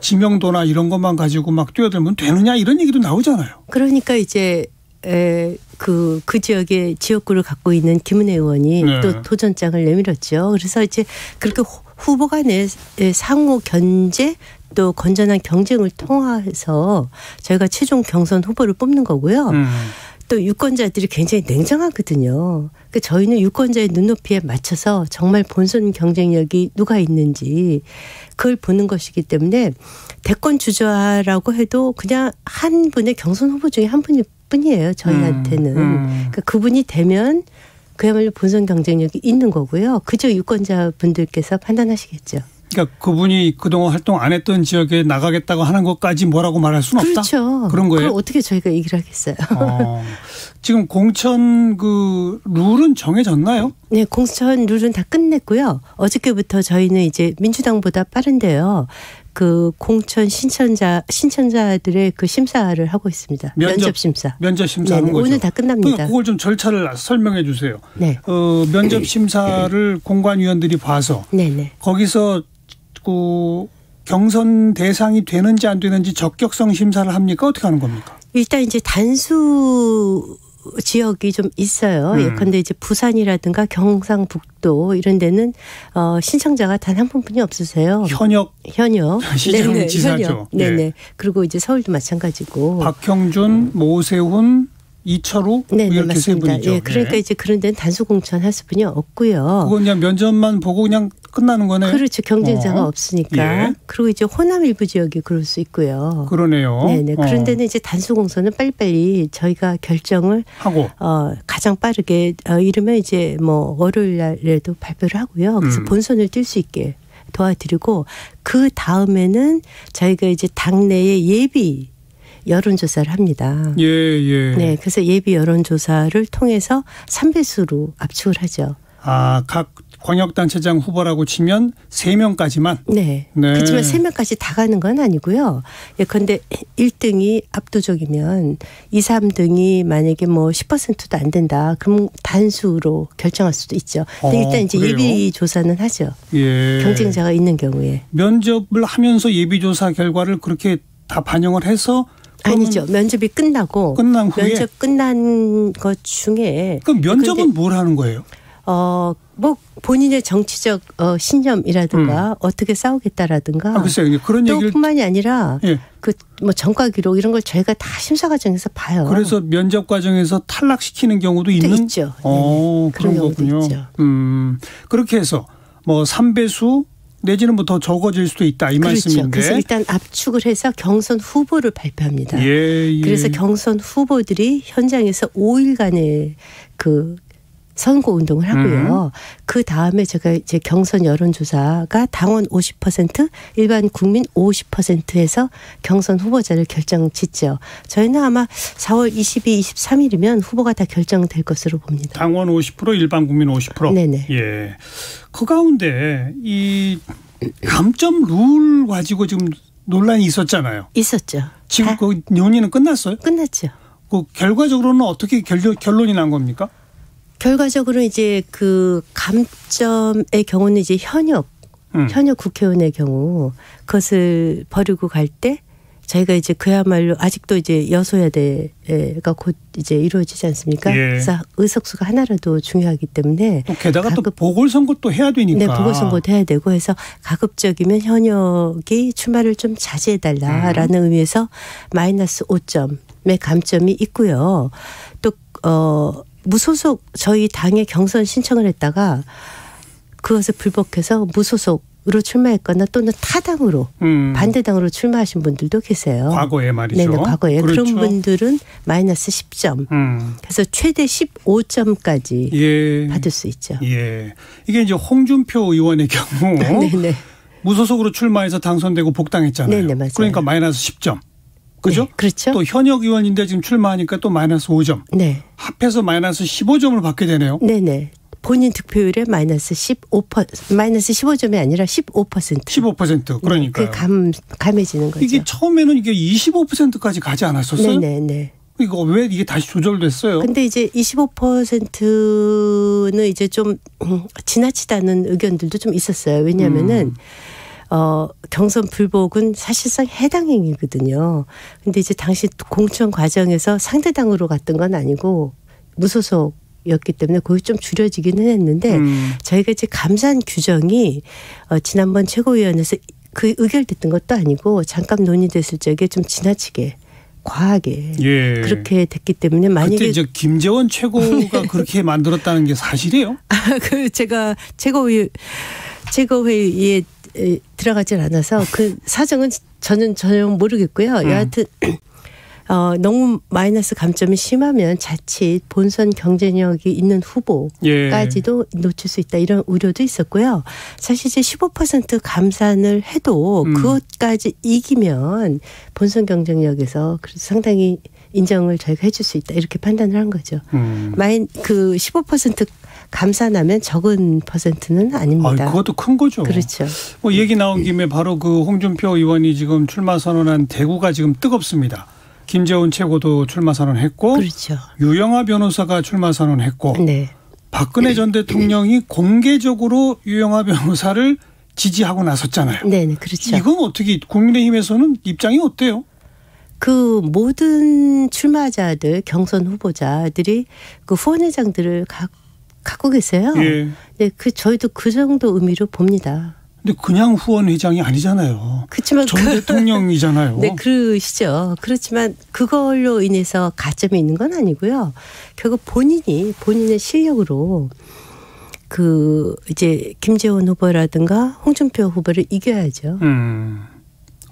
지명도나 이런 것만 가지고 막 뛰어들면 되느냐 이런 얘기도 나오잖아요. 그러니까 이제 그 지역의 지역구를 갖고 있는 김은혜 의원이 또 도전장을 내밀었죠. 그래서 이제 그렇게 후보 간의 상호 견제 또 건전한 경쟁을 통해서 저희가 최종 경선 후보를 뽑는 거고요. 또 유권자들이 굉장히 냉정하거든요. 그러니까 저희는 유권자의 눈높이에 맞춰서 정말 본선 경쟁력이 누가 있는지 그걸 보는 것이기 때문에 대권 주자라고 해도 그냥 한 분의 경선 후보 중에 한 분일 뿐이에요. 저희한테는. 그러니까 그분이 되면 그야말로 본선 경쟁력이 있는 거고요. 그저 유권자분들께서 판단하시겠죠. 그러니까 그분이 그동안 활동 안 했던 지역에 나가겠다고 하는 것까지 뭐라고 말할 수는 없다. 그렇죠. 그런 거예요. 그럼 어떻게 저희가 얘기를 하겠어요. 지금 공천 그 룰은 정해졌나요? 네, 공천 룰은 다 끝냈고요. 어저께부터 저희는 이제 민주당보다 빠른데요. 그 공천 신천자들의 그 심사를 하고 있습니다. 면접 심사. 면접 심사하는 거죠. 오늘 다 끝납니다. 그걸 좀 절차를 설명해 주세요. 네. 면접 심사를 공관위원들이 봐서 네네. 거기서 그 경선 대상이 되는지 안 되는지 적격성 심사를 합니까? 어떻게 하는 겁니까? 일단 이제 단수 지역이 좀 있어요. 예컨대 이제 부산이라든가 경상북도 이런 데는 신청자가 단 한 분뿐이 없으세요. 현역 시장 지사죠. 네네. 그리고 이제 서울도 마찬가지고. 박형준, 모세훈, 이철우 이렇게 맞습니다. 세 분이죠. 예, 그러니까 이제 그런 데는 단수 공천할 수뿐이 없고요. 그건 그냥 면접만 보고 그냥 끝나는 거네요. 그렇죠. 경쟁자가 없으니까. 그리고 이제 호남 일부 지역이 그럴 수 있고요. 그러네요. 네네. 그런 데는 이제 단수 공천은 빨리빨리 저희가 결정을 하고 가장 빠르게 이르면 이제 뭐 월요일 날에도 발표를 하고요. 그래서 본선을 뛸 수 있게 도와드리고 그 다음에는 저희가 이제 당내의 예비 여론조사를 합니다. 예. 네, 그래서 예비 여론조사를 통해서 3배수로 압축을 하죠. 각 광역단체장 후보라고 치면 3명까지만? 네. 그렇지만 3명까지 다 가는 건 아니고요. 예컨대 1등이 압도적이면 2, 3등이 만약에 뭐 10%도 안 된다. 그럼 단수로 결정할 수도 있죠. 근데 일단 이제 그래요? 예비조사는 하죠. 예. 경쟁자가 있는 경우에. 면접을 하면서 예비조사 결과를 그렇게 다 반영을 해서 아니죠. 면접이 끝난 후에 면접 끝난 것 중에 그럼 면접은 뭘 하는 거예요? 뭐 본인의 정치적 신념이라든가 어떻게 싸우겠다라든가 글쎄요. 그런 얘기를 뿐만이 아니라 그 뭐 전과 기록 이런 걸 저희가 다 심사 과정에서 봐요. 그래서 면접 과정에서 탈락시키는 경우도 있죠. 그런 거군요. 있죠. 그렇게 해서 뭐 3배수 내지는 뭐 더 적어질 수도 있다 이 말씀인데. 그래서 일단 압축을 해서 경선 후보를 발표합니다. 그래서 경선 후보들이 현장에서 5일간의 그 선거 운동을 하고요. 그 다음에 제가 이제 경선 여론조사가 당원 50%, 일반 국민 50%에서 경선 후보자를 결정짓죠. 저희는 아마 4월 22, 23일이면 후보가 다 결정될 것으로 봅니다. 당원 50%, 일반 국민 50%. 네네. 예. 그 가운데 이 감점 룰 가지고 지금 논란이 있었잖아요. 있었죠. 지금 그 논의는 끝났어요? 끝났죠. 그 결과적으로는 어떻게 결론이 난 겁니까? 결과적으로 이제 그 감점의 경우는 이제 현역 국회의원의 경우 그것을 버리고 갈 때 저희가 이제 그야말로 아직도 이제 여소야대가 곧 이제 이루어지지 않습니까? 그래서 의석수가 하나라도 중요하기 때문에 또 게다가 또 보궐선거 또 해야 되니까. 네, 보궐선거도 해야 되고 해서 가급적이면 현역이 출마를 좀 자제해달라라는 의미에서 마이너스 5점의 감점이 있고요. 또 무소속 저희 당에 경선 신청을 했다가 그것을 불복해서 무소속으로 출마했거나 또는 타당으로 반대당으로 출마하신 분들도 계세요. 과거에 말이죠. 네네, 과거에. 그렇죠. 그런 분들은 마이너스 10점. 그래서 최대 15점까지 받을 수 있죠. 예. 이게 이제 홍준표 의원의 경우 네네. 무소속으로 출마해서 당선되고 복당했잖아요. 네네, 맞아요. 그러니까 마이너스 10점. 그죠? 네, 그렇죠. 또 현역 의원인데 지금 출마하니까 또 마이너스 5점. 네. 합해서 마이너스 15점을 받게 되네요. 네네. 본인 득표율에 마이너스 15점이 아니라 15%. 15% 그러니까요. 그게 감해지는 거죠. 이게 처음에는 이게 25%까지 가지 않았었어요? 네네. 이거 왜 이게 다시 조절됐어요? 근데 이제 25%는 이제 좀 지나치다는 의견들도 좀 있었어요. 왜냐하면은 경선 불복은 사실상 해당 행위거든요. 근데 이제 당시 공천 과정에서 상대당으로 갔던 건 아니고 무소속이었기 때문에 거기 좀 줄여지기는 했는데 저희가 이제 감산 규정이 지난번 최고위원회에서 그 의결됐던 것도 아니고 잠깐 논의됐을 적에 좀 지나치게 과하게 그렇게 됐기 때문에 만약에 그때 이제 김재원 최고가 그렇게 만들었다는 게 사실이에요? 그 제가 최고회의에 들어가질 않아서 그 사정은 저는 전혀 모르겠고요. 여하튼 너무 마이너스 감점이 심하면 자칫 본선 경쟁력이 있는 후보까지도 놓칠 수 있다 이런 우려도 있었고요. 사실 이제 15% 감산을 해도 그것까지 이기면 본선 경쟁력에서 그래도 상당히 인정을 저희가 해줄 수 있다 이렇게 판단을 한 거죠. 그 15% 감산하면 적은 퍼센트는 아닙니다. 그것도 큰 거죠. 그렇죠. 뭐 얘기 나온 김에 바로 그 홍준표 의원이 지금 출마 선언한 대구가 지금 뜨겁습니다. 김재원 최고도 출마 선언했고, 그렇죠. 유영하 변호사가 출마 선언했고, 네. 박근혜 전 대통령이 공개적으로 유영하 변호사를 지지하고 나섰잖아요. 네, 그렇죠. 이건 어떻게 국민의힘에서는 입장이 어때요? 그 모든 출마자들, 경선 후보자들이 그 후원회장들을 갖고 계세요. 예. 네, 저희도 그 정도 의미로 봅니다. 근데 그냥 후원회장이 아니잖아요. 그렇지만 전 대통령이잖아요. 네, 그러시죠. 그렇지만 그걸로 인해서 가점이 있는 건 아니고요. 결국 본인의 실력으로 이제 김재원 후보라든가 홍준표 후보를 이겨야죠.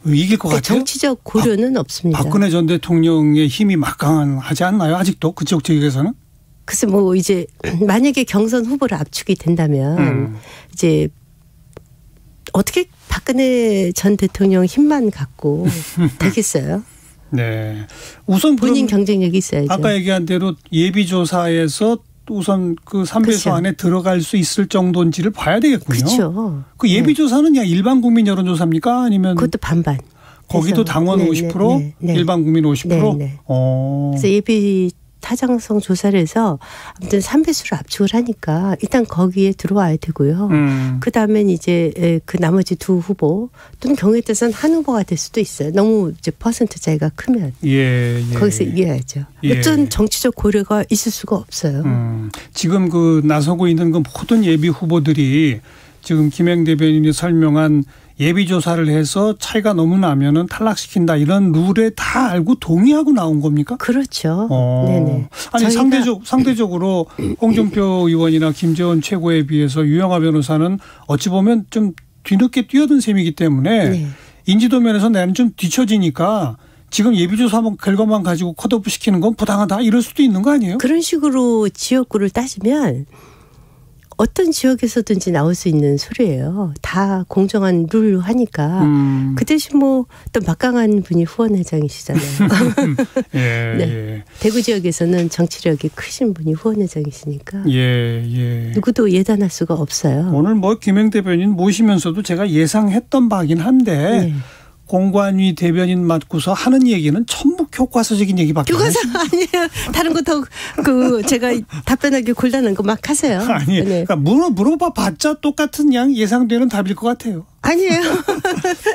이길 것 같아요? 정치적 고려는 없습니다. 박근혜 전 대통령의 힘이 막강하지 않나요? 아직도 그쪽 지역에서는? 글쎄 뭐 이제 만약에 경선 후보를 압축이 된다면 이제 어떻게 박근혜 전 대통령 힘만 갖고 되겠어요? 네. 우선 본인 경쟁력이 있어야죠. 아까 얘기한 대로 예비조사에서 우선 그 3배수 그렇죠. 안에 들어갈 수 있을 정도인지를 봐야 되겠군요. 그렇죠. 그 예비조사는 그냥 일반 국민 여론조사입니까? 아니면 그것도 반반. 거기도 당원 50%, 일반 국민 50%? 네. 그래서 예비 타당성 조사를 해서 아무튼 3배수를 압축을 하니까 일단 거기에 들어와야 되고요. 그다음엔 이제 그 나머지 두 후보 또는 경우에 따라서는 한 후보가 될 수도 있어요. 너무 이제 퍼센트 차이가 크면 거기서 이겨야죠. 어떤 정치적 고려가 있을 수가 없어요. 지금 그 나서고 있는 그 모든 예비 후보들이 지금 김행 대변인이 설명한 예비조사를 해서 차이가 너무 나면은 탈락시킨다 이런 룰에 다 알고 동의하고 나온 겁니까? 그렇죠. 네네. 아니 상대적으로 홍준표 의원이나 김재원 최고에 비해서 유영하 변호사는 어찌 보면 좀 뒤늦게 뛰어든 셈이기 때문에 인지도 면에서 나는 좀 뒤처지니까 지금 예비조사 결과만 가지고 컷오프 시키는 건 부당하다 이럴 수도 있는 거 아니에요? 그런 식으로 지역구를 따지면 어떤 지역에서든지 나올 수 있는 소리예요. 다 공정한 룰로 하니까. 그 대신 뭐 또 막강한 분이 후원회장이시잖아요. 대구 지역에서는 정치력이 크신 분이 후원회장이시니까. 누구도 예단할 수가 없어요. 오늘 뭐 김행 대변인 모시면서도 제가 예상했던 바긴 한데 공관위 대변인 맡고서 하는 얘기는 전부 교과서적인 얘기밖에 교과서 아니에요. 다른 거 더 제가 답변하기 곤란한 거 막 하세요. 아니, 그러니까 물어봐봤자 똑같은 양 예상되는 답일 것 같아요. 아니에요.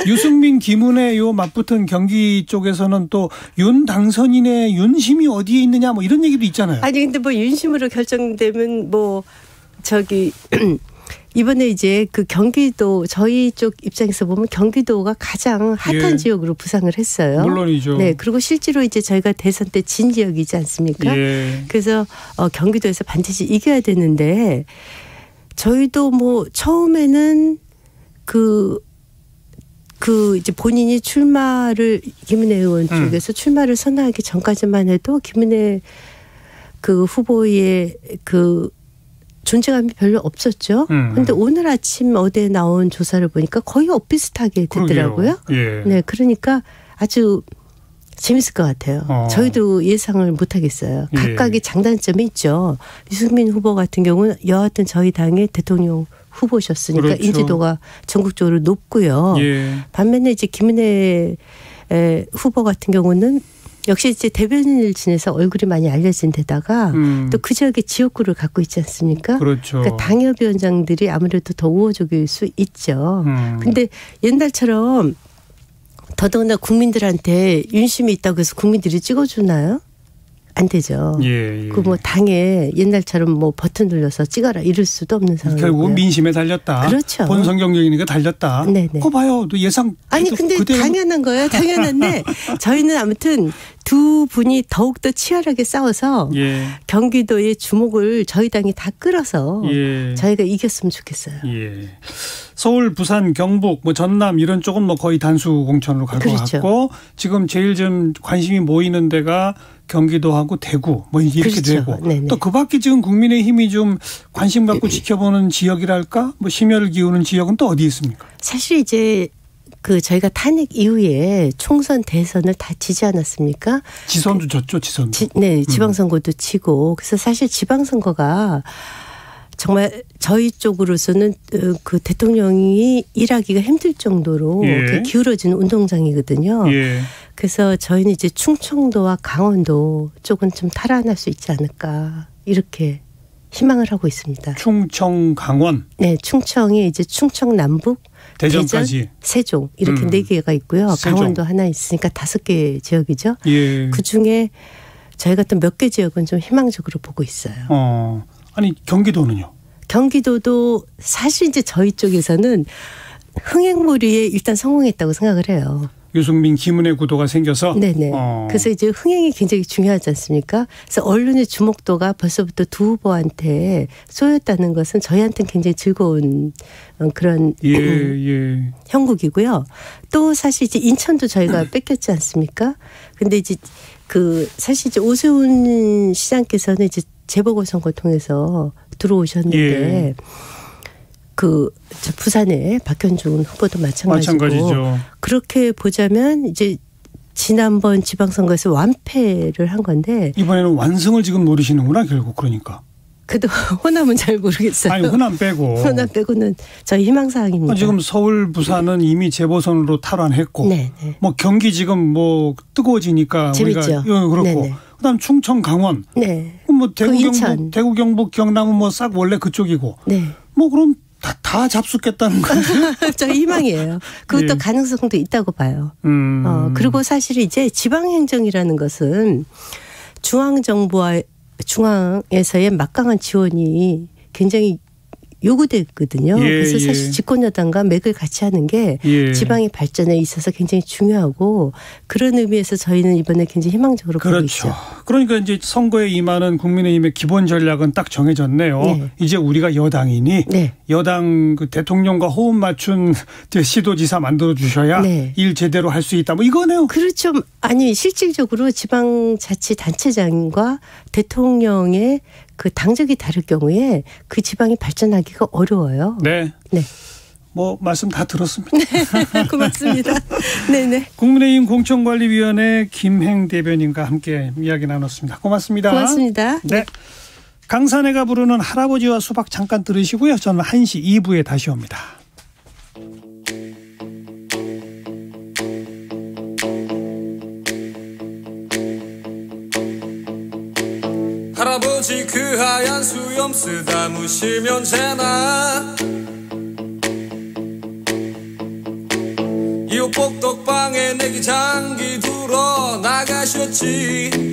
유승민, 김은혜 요 맞붙은 경기 쪽에서는 또 윤 당선인의 윤심이 어디에 있느냐 뭐 이런 얘기도 있잖아요. 아니 근데 뭐 윤심으로 결정되면 뭐 이번에 이제 그 경기도 저희 쪽 입장에서 보면 경기도가 가장 핫한 지역으로 부상을 했어요. 물론이죠. 네. 그리고 실제로 이제 저희가 대선 때 진 지역이지 않습니까? 그래서 경기도에서 반드시 이겨야 되는데 저희도 뭐 처음에는 이제 본인이 출마를 김은혜 의원 쪽에서 출마를 선언하기 전까지만 해도 김은혜 그 후보의 존재감이 별로 없었죠. 그런데 오늘 아침 어디에 나온 조사를 보니까 거의 엇비슷하게 됐더라고요. 네, 그러니까 아주 재밌을 것 같아요. 저희도 예상을 못 하겠어요. 각각의 장단점이 있죠. 유승민 후보 같은 경우는 여하튼 저희 당의 대통령 후보셨으니까 인지도가 전국적으로 높고요. 반면에 이제 김은혜 후보 같은 경우는 역시 이제 대변인을 지내서 얼굴이 많이 알려진 데다가 또 그 지역의 지역구를 갖고 있지 않습니까? 그렇죠. 그러니까 당협위원장들이 아무래도 더 우호적일 수 있죠. 근데 옛날처럼 더더구나 국민들한테 윤심이 있다고 해서 국민들이 찍어주나요? 안 되죠. 예. 그 뭐 당에 옛날처럼 뭐 버튼 눌러서 찍어라 이럴 수도 없는 상황이고요. 결국은 민심에 달렸다. 그렇죠. 본선 경쟁이니까 달렸다. 네네. 그거 봐요. 또 예상. 아니 근데 그대로. 당연한 거예요. 당연한데 저희는 아무튼 두 분이 더욱더 치열하게 싸워서 예. 경기도의 주목을 저희 당이 다 끌어서 예. 저희가 이겼으면 좋겠어요. 예. 서울, 부산, 경북, 뭐 전남 이런 쪽은 뭐 거의 단수 공천으로 갈 것 그렇죠. 같고 지금 제일 좀 관심이 모이는 데가 경기도하고 대구 뭐 이렇게 그렇죠. 되고 네네. 또 그 밖에 지금 국민의힘이 좀 관심 갖고 지켜보는 지역이랄까 뭐 심혈을 기우는 지역은 또 어디 있습니까? 사실 이제 그 저희가 탄핵 이후에 총선 대선을 다 지지 않았습니까? 지선도 졌죠, 지선도. 네, 지방선거도 치고 그래서 사실 지방선거가 정말 저희 쪽으로서는 그 대통령이 일하기가 힘들 정도로 예. 기울어지는 운동장이거든요. 예. 그래서 저희는 이제 충청도와 강원도 쪽은 좀 탈환할 수 있지 않을까 이렇게 희망을 하고 있습니다. 충청, 강원. 네, 충청이 이제 충청 남북, 대전까지. 대전, 세종 이렇게 4개가 있고요. 세종. 강원도 하나 있으니까 5개 지역이죠. 예. 그중에 저희가 또 몇 개 지역은 좀 희망적으로 보고 있어요. 아니 경기도는요? 경기도도 사실 이제 저희 쪽에서는 흥행몰이에 일단 성공했다고 생각을 해요. 유승민, 김은혜 구도가 생겨서. 네네. 그래서 이제 흥행이 굉장히 중요하지 않습니까? 그래서 언론의 주목도가 벌써부터 두 후보한테 쏘였다는 것은 저희한테는 굉장히 즐거운 그런 예. 형국이고요. 또 사실 이제 인천도 저희가 뺏겼지 않습니까? 근데 이제 그 사실 이제 오세훈 시장께서는 이제 재보궐선거 통해서 들어오셨는데 예. 그 부산의 박현준 후보도 마찬가지죠. 그렇게 보자면 이제 지난번 지방선거에서 완패를 한 건데 이번에는 완승을 지금 노리시는구나 결국 그러니까. 그래도 호남은 잘 모르겠어요. 아니 호남 빼고. 호남 빼고는 저희 희망사항입니다. 지금 서울, 부산은 이미 재보선으로 탈환했고, 네. 뭐 경기 지금 뭐 뜨거워지니까 재밌죠. 우리가 그렇고, 네네. 그다음 충청, 강원, 네. 뭐 대구, 인천. 경북, 대구, 경북, 경남은 뭐 싹 원래 그쪽이고, 네. 뭐 그럼 다 잡숫겠다는 건데. 저희 희망이에요. 그것도 예. 가능성도 있다고 봐요. 그리고 사실 이제 지방행정이라는 것은 중앙정부와 중앙에서의 막강한 지원이 굉장히 요구됐거든요. 예, 그래서 사실 집권여당과 맥을 같이 하는 게 예. 지방의 발전에 있어서 굉장히 중요하고 그런 의미에서 저희는 이번에 굉장히 희망적으로 보고 있죠. 그렇죠. 그러니까 이제 선거에 임하는 국민의힘의 기본 전략은 딱 정해졌네요. 네. 이제 우리가 여당이니 네. 여당 그 대통령과 호흡 맞춘 시도지사 만들어 주셔야 네. 일 제대로 할 수 있다. 뭐 이거네요. 그렇죠. 아니 실질적으로 지방자치단체장과 대통령의 그 당적이 다를 경우에 그 지방이 발전하기가 어려워요. 네. 네. 뭐 말씀 다 들었습니다. 고맙습니다. 네네. 국민의힘 공천관리위원회 김행 대변인과 함께 이야기 나눴습니다. 고맙습니다. 고맙습니다. 네. 강산해가 부르는 할아버지와 수박 잠깐 들으시고요. 저는 1시 2부에 다시 옵니다. 할아버지 그 하얀 수염 쓰다 무시면 되나 이웃 복덕방에 내기 장기 들어 나가셨지